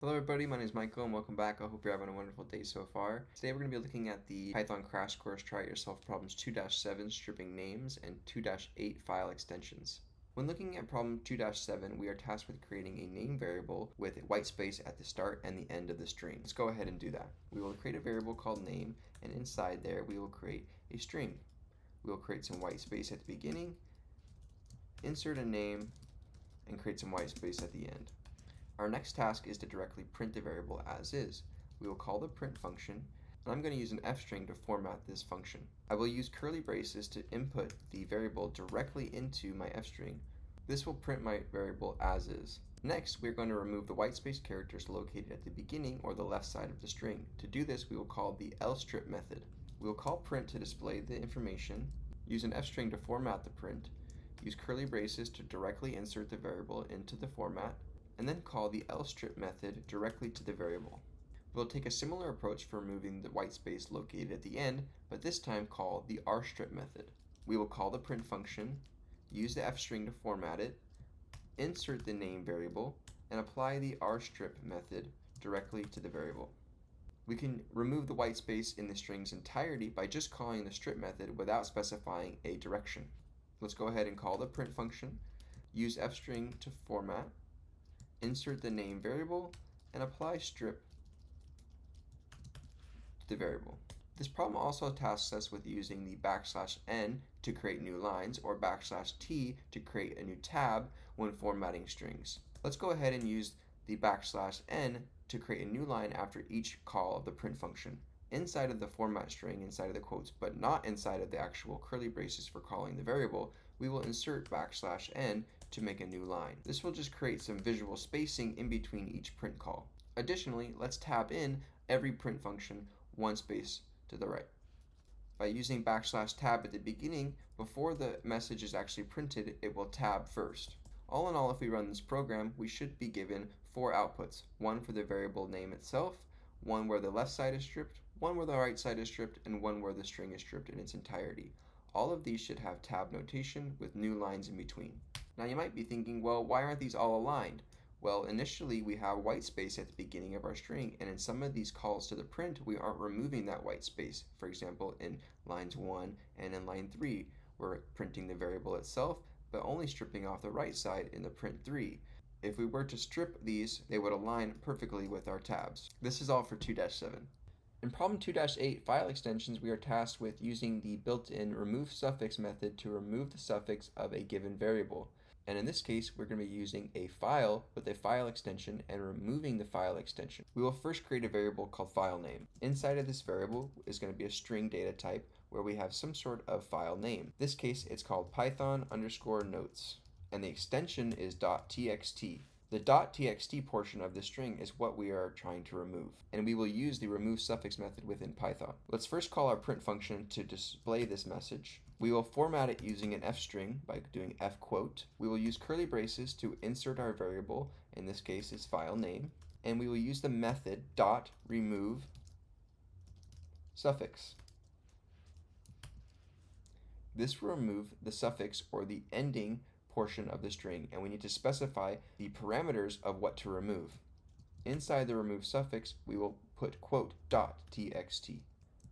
Hello everybody, my name is Michael and welcome back. I hope you're having a wonderful day so far. Today we're going to be looking at the Python crash course Try It Yourself problems 2-7 stripping names and 2-8 file extensions. When looking at problem 2-7, we are tasked with creating a name variable with a white space at the start and the end of the string. Let's go ahead and do that. We will create a variable called name, and inside there we will create a string. We will create some white space at the beginning, insert a name, and create some white space at the end. Our next task is to directly print the variable as is. We will call the print function, and I'm going to use an f string to format this function. I will use curly braces to input the variable directly into my f string. This will print my variable as is. Next, we're going to remove the white space characters located at the beginning or the left side of the string. To do this, we will call the lstrip method. We will call print to display the information, use an f string to format the print, use curly braces to directly insert the variable into the format, and then call the lstrip method directly to the variable. We'll take a similar approach for removing the white space located at the end, but this time call the rstrip method. We will call the print function, use the f string to format it, insert the name variable, and apply the rstrip method directly to the variable. We can remove the white space in the string's entirety by just calling the strip method without specifying a direction. Let's go ahead and call the print function, use f string to format, insert the name variable, and apply strip to the variable. This problem also tasks us with using the \n to create new lines or \t to create a new tab when formatting strings. Let's go ahead and use the \n to create a new line after each call of the print function. Inside of the format string, inside of the quotes, but not inside of the actual curly braces for calling the variable, we will insert \n to make a new line. This will just create some visual spacing in between each print call. Additionally, let's tab in every print function one space to the right. By using \tab at the beginning, before the message is actually printed, it will tab first. All in all, if we run this program, we should be given 4 outputs, one for the variable name itself, one where the left side is stripped, one where the right side is stripped, and one where the string is stripped in its entirety. All of these should have tab notation with new lines in between. Now you might be thinking, well, why aren't these all aligned? Well, initially we have white space at the beginning of our string, and in some of these calls to the print, we aren't removing that white space. For example, in lines 1 and in line 3, we're printing the variable itself, but only stripping off the right side in the print 3. If we were to strip these, they would align perfectly with our tabs. This is all for 2-7. In problem 2-8 file extensions, we are tasked with using the built-in removesuffix method to remove the suffix of a given variable. And in this case, we're going to be using a file with a file extension and removing the file extension. We will first create a variable called file name. Inside of this variable is going to be a string data type where we have some sort of file name. In this case, it's called python_notes, and the extension is .txt. The .txt portion of the string is what we are trying to remove, and we will use the removesuffix method within Python. Let's first call our print function to display this message. We will format it using an f string by doing fquote. We will use curly braces to insert our variable, in this case is file name, and we will use the method .removeSuffix. This will remove the suffix or the ending portion of the string, and we need to specify the parameters of what to remove. Inside the remove suffix, we will put quote .txt.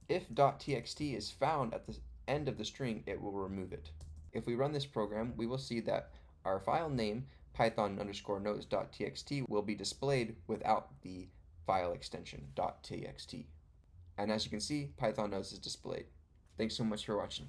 If .txt is found at the end of the string, it will remove it. If we run this program, we will see that our file name python_notes.txt will be displayed without the file extension .txt. And as you can see, Python notes is displayed. Thanks so much for watching.